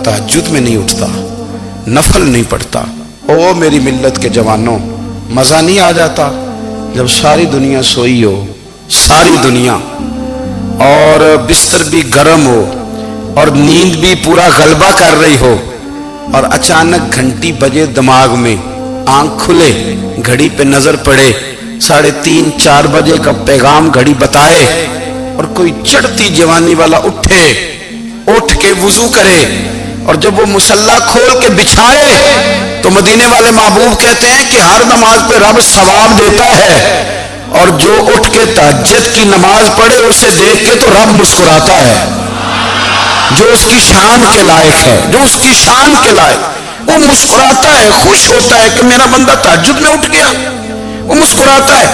तहज्जुद में नहीं उठता, नफल नहीं पढ़ता। ओ मेरी मिल्लत के जवानों, मजा नहीं आ जाता जब सारी दुनिया सोई हो, सारी दुनिया, और बिस्तर भी गर्म हो और नींद भी पूरा गलबा कर रही हो, और अचानक घंटी बजे दिमाग में, आंख खुले, घड़ी पे नजर पड़े 3:30-4 बजे का पैगाम घड़ी बताए, और कोई चढ़ती जवानी वाला उठ के वुजू करे, और जब वो मुसल्ला खोल के बिछाए तो मदीने वाले महबूब कहते हैं कि हर नमाज पे रब सवाब देता है, और जो उठ के तहज्जुद की नमाज पढ़े उसे देख के तो रब मुस्कुराता है, जो उसकी शान के लायक है, जो उसकी शान के लायक, वो मुस्कुराता है, खुश होता है कि मेरा बंदा तहज्जुद में उठ गया, वो मुस्कुराता है।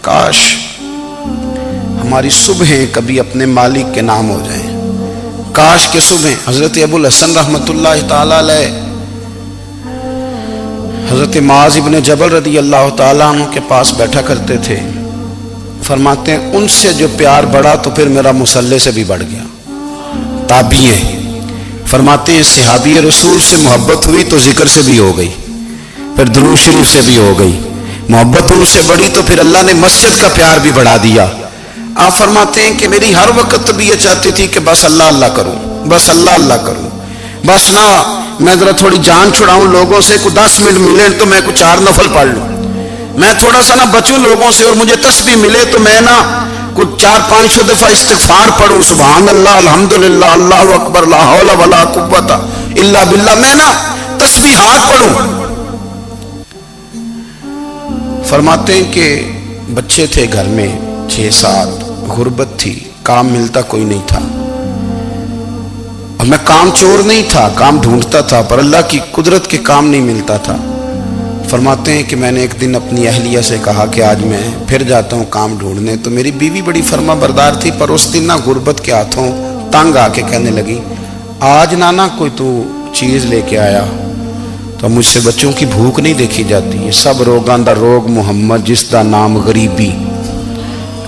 काश हमारी सुबहें कभी अपने मालिक के नाम हो जाएं, काश के सुबह। हजरत अबुल हसन रहमतुल्लाह ताला अलैह हजरत मुआज़ इब्न जबल रदी अल्लाह ताला अन्हु के पास बैठा करते थे। फरमाते हैं उनसे जो प्यार बढ़ा तो फिर मेरा मुसल्ले से भी बढ़ गया। ताबीए फरमाते हैं सहाबी रसूल से मोहब्बत हुई तो जिक्र से भी हो गई, फिर दुरूद शरीफ से भी हो गई, मोहब्बत उनसे बढ़ी तो फिर अल्लाह ने मस्जिद का प्यार भी बढ़ा दिया। आप फरमाते हैं कि मेरी हर वक्त तबीयत चाहती थी कि बस अल्लाह अल्लाह करूं, बस अल्लाह अल्लाह करूं, बस ना मैं जरा थोड़ी जान छुड़ाऊं लोगों से, कुछ 10 मिनट मिले तो मैं कुछ 4 नफल पढ़ लूं, मैं थोड़ा सा ना बचूं लोगों से, और मुझे तस्बीह मिले तो मैं ना कुछ 400-500 दफा इस्तिगफार पढ़ूं, सुभान अल्लाह, अल्हम्दुलिल्लाह, अल्लाहु अकबर, ला हौला वला कुव्वता इल्ला बिल्लाह, मैं ना तस्बीहात पढ़ूं। फरमाते हैं कि बच्चे थे घर में 6-7, गुर्बत थी, काम मिलता कोई नहीं था, और मैं काम चोर नहीं था, काम ढूंढता था, पर अल्लाह की कुदरत के काम नहीं मिलता था। फरमाते हैं कि मैंने एक दिन अपनी अहलिया से कहा कि आज मैं फिर जाता हूँ काम ढूंढने, तो मेरी बीवी बड़ी फर्मा बरदार थी, पर उस दिन ना गुर्बत के हाथों तंग आके कहने लगी, आज नाना कोई तू चीज लेके आया, तो मुझसे बच्चों की भूख नहीं देखी जाती है, सब रोगां दा रोग मुहम्मद जिसदा नाम गरीबी,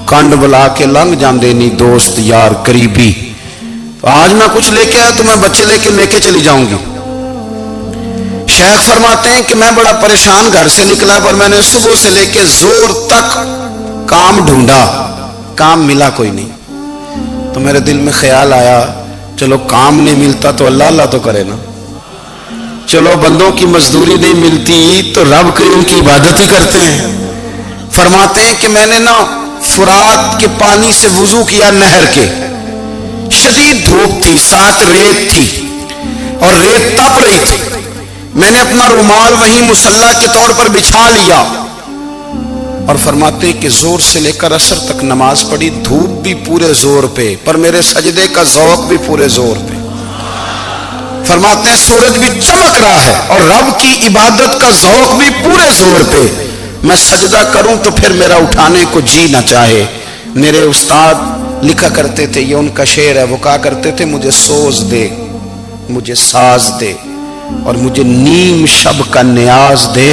कंड बुला के लंघ जाते नहीं दोस्त यार करीबी, तो आज मैं कुछ लेके आया तो मैं बच्चे लेके चली जाऊंगी। शेख फरमाते हैं कि मैं बड़ा परेशान घर से निकला, पर मैंने सुबह से लेके जोर तक काम ढूंढा, काम मिला कोई नहीं, तो मेरे दिल में ख्याल आया चलो काम नहीं मिलता तो अल्लाह अल्लाह तो करे ना, चलो बंदों की मजदूरी नहीं मिलती तो रब करीम की इबादत ही करते हैं। फरमाते हैं कि मैंने ना फुरात के पानी से वुजू किया, नहर के, शदीद धूप थी, साथ रेत थी और रेत तप रही थी, मैंने अपना रुमाल वहीं मुसल्ला के तौर पर बिछा लिया, और फरमाते हैं कि जोर से लेकर असर तक नमाज पढ़ी, धूप भी पूरे जोर पे, पर मेरे सजदे का ज़ौक़ भी पूरे जोर पे। फरमाते हैं सूरज भी चमक रहा है और रब की इबादत का ज़ौक़ भी पूरे जोर पे, मैं सजदा करूं तो फिर मेरा उठाने को जी ना चाहे। मेरे उस्ताद लिखा करते थे, ये उनका शेर है, वो कहा करते थे मुझे सोज दे, मुझे साज दे, और मुझे नीम शब का न्याज दे,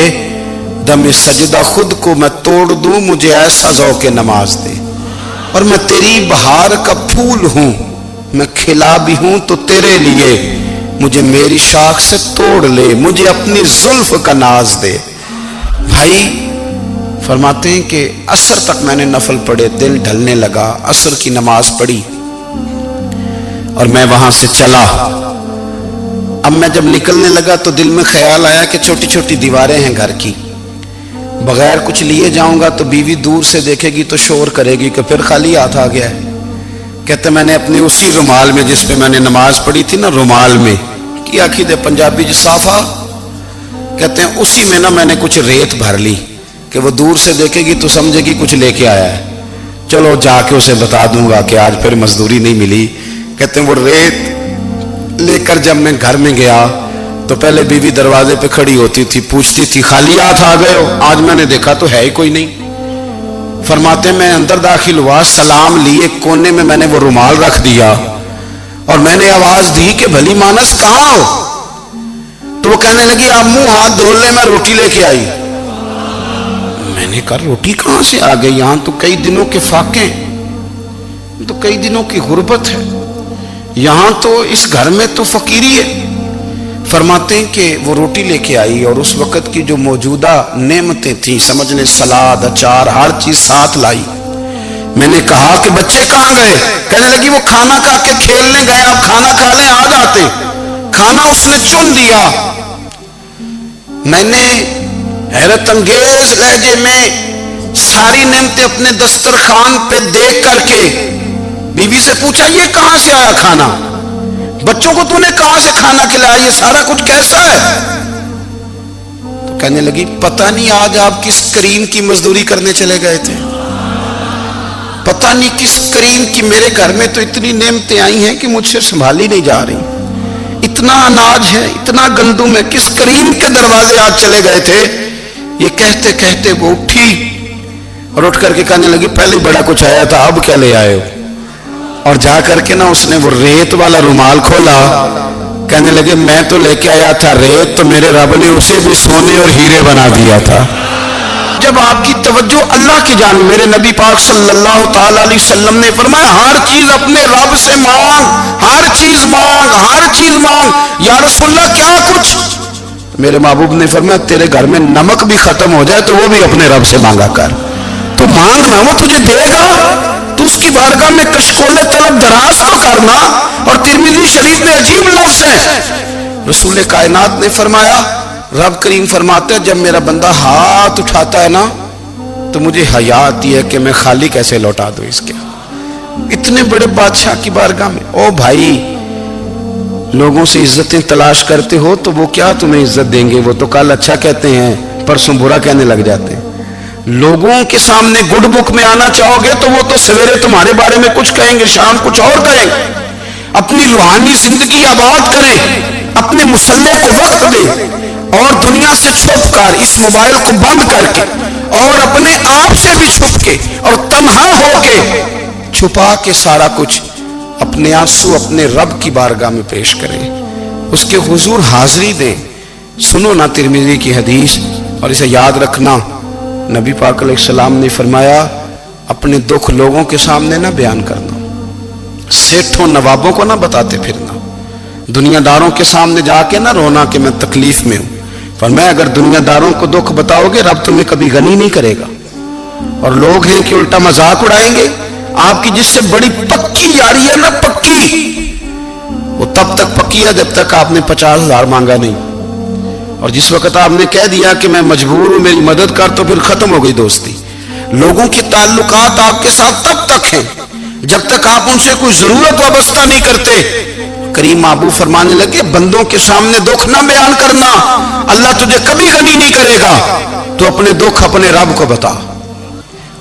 दम सजदा खुद को मैं तोड़ दूं, मुझे ऐसा ज़ौक़े नमाज दे। और मैं तेरी बहार का फूल हूं, मैं खिला भी हूं तो तेरे लिए, मुझे मेरी शाख से तोड़ ले, मुझे अपनी जुल्फ का नाज दे। भाई फरमाते हैं कि असर तक मैंने नफल पढ़े, दिल ढलने लगा, असर की नमाज पढ़ी और मैं वहां से चला। अब मैं जब निकलने लगा तो दिल में ख्याल आया कि छोटी छोटी दीवारें हैं घर की, बगैर कुछ लिए जाऊंगा तो बीवी दूर से देखेगी तो शोर करेगी कि फिर खाली हाथ आ गया है। कहते मैंने अपने उसी रुमाल में जिस पे मैंने नमाज पढ़ी थी ना, रुमाल में की आखी दे पंजाबी ज साफा, कहते हैं उसी में ना मैंने कुछ रेत भर ली कि वो दूर से देखेगी तो समझेगी कुछ लेके आया है, चलो जाके उसे बता दूंगा कि आज फिर मजदूरी नहीं मिली। कहते हैं वो रेत लेकर जब मैं घर में गया तो पहले बीवी दरवाजे पे खड़ी होती थी, पूछती थी खाली हाथ आ गए हो, आज मैंने देखा तो है ही कोई नहीं। फरमाते मैं अंदर दाखिल हुआ, सलाम लिए, कोने में मैंने वो रुमाल रख दिया और मैंने आवाज दी कि भली मानस कहाँ हो, तो वो कहने लगी आप मुंह हाथ धो ले, मैं रोटी लेके आई। मैंने कहा रोटी कहां से आ गई, यहां तो कई दिनों के फाके, तो कई दिनों की गुर्बत है, یہاں تو اس گھر میں تو فقیری ہے. فرماتے ہیں کہ وہ روٹی لے کے آئی اور اس وقت کی جو موجودہ نعمتیں تھیں سمجھ لیں سلاد اچار ہر چیز ساتھ لائی. میں نے کہا کہ بچے کہاں گئے؟ کہنے لگی وہ کھانا کھا کے کھیلنے گئے، آپ کھانا کھا لیں آ جاتے. کھانا اس نے چن دیا. میں نے حیرت انگیز لہجے میں ساری نعمتیں اپنے دسترخوان پہ دیکھ کر کے بیوی سے پوچھا یہ کہاں سے آیا کھانا؟ بچوں کو تو نے کہاں سے کھانا کھلایا؟ یہ سارا کچھ کیسا ہے؟ تو کہنے لگی پتہ نہیں آج آپ کس کریم کی مزدوری کرنے چلے گئے تھے، پتہ نہیں کس کریم کی. میرے گھر میں تو اتنی نعمتیں آئی ہیں کہ مجھ سے سنبھالی نہیں جا رہی. اتنا اناج ہے، اتنا گندم ہے، کس کریم کے دروازے آج چلے گئے تھے؟ یہ کہتے کہتے وہ اٹھی اور اٹھ کر کے کہنے لگی پہلے بڑا کچھ آیا تھا اب کیا لے آئے ہو؟ اور جا کر کے نا اس نے وہ ریت والا رومال کھولا. کہنے لگے میں تو لے کے آیا تھا ریت، تو میرے رب نے اسے بھی سونے اور ہیرے بنا دیا تھا. جب آپ کی توجہ اللہ کی جانب، میرے نبی پاک صلی اللہ تعالی علیہ وسلم نے فرمایا ہر چیز اپنے رب سے مانگ، ہر چیز مانگ، ہر چیز مانگ. یا رسول اللہ کیا کچھ؟ میرے محبوب نے فرمایا تیرے گھر میں نمک بھی ختم ہو جائے تو وہ بھی اپنے رب سے مانگا کر. تو مانگنا وہ تجھے دے گا، تو اس کی بارگاہ میں کشکول طلب دراز تو کرنا. اور ترمذی شریف میں عجیب لفظ ہے، رسول کائنات نے فرمایا، رب کریم فرماتے ہیں جب میرا بندہ ہاتھ اٹھاتا ہے نا تو مجھے حیا آتی ہے کہ میں خالی کیسے لوٹا دوں اس کے. اتنے بڑے بادشاہ کی بارگاہ میں. او بھائی لوگوں سے عزتیں تلاش کرتے ہو تو وہ کیا تمہیں عزت دیں گے؟ وہ تو کل اچھا کہتے ہیں پرسوں برا کہنے لگ جاتے ہیں. لوگوں کے سامنے گڈ بک میں آنا چاہو گے تو وہ تو سویرے تمہارے بارے میں کچھ کہیں گے، شام کچھ اور کہیں گے. اپنی روحانی زندگی آباد کریں، اپنے مسلح کو وقت دیں اور دنیا سے چھپ کر اس موبائل کو بند کر کے اور اپنے آپ سے بھی چھپ کے اور تنہا ہو کے چھپا کے سارا کچھ اپنے آنسو اپنے رب کی بارگاہ میں پیش کریں، اس کے حضور حاضری دیں. سنو نا ترمذی کی حدیث اور اسے یاد رکھنا. نبی پاک علیہ السلام نے فرمایا اپنے دکھ لوگوں کے سامنے نہ بیان کرنا، سیٹھوں نوابوں کو نہ بتاتے پھرنا، دنیا داروں کے سامنے جا کے نہ رونا کہ میں تکلیف میں ہوں. فرمایا اگر دنیا داروں کو دکھ بتاؤ گے رب تمہیں کبھی غنی نہیں کرے گا. اور لوگ ہیں کہ الٹا مذاق اڑائیں گے. آپ کی جس سے بڑی پکی یاری ہے نا، پکی، وہ تب تک پکی ہے جب تک آپ نے 50,000 مانگا نہیں. اور جس وقت آپ نے کہہ دیا کہ میں مجبور ہوں میری مدد کر تو پھر ختم ہو گئی دوستی. لوگوں کے تعلقات آپ کے ساتھ تب تک ہیں جب تک آپ ان سے کوئی ضرورت وابستہ نہیں کرتے. کریم محبوب فرمانے لگے بندوں کے سامنے دکھ نہ بیان کرنا، اللہ تجھے کبھی غنی نہیں کرے گا. تو اپنے دکھ اپنے رب کو بتا،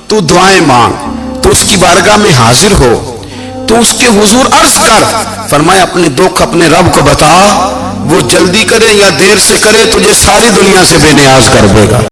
تو دعائیں مانگ، تو اس کی بارگاہ میں حاضر ہو، تو اس کے حضور عرض کر. فرمایا اپنے دکھ اپنے رب کو بتا، وہ جلدی کرے یا دیر سے کرے تجھے ساری دنیا سے بے نیاز کر دے گا.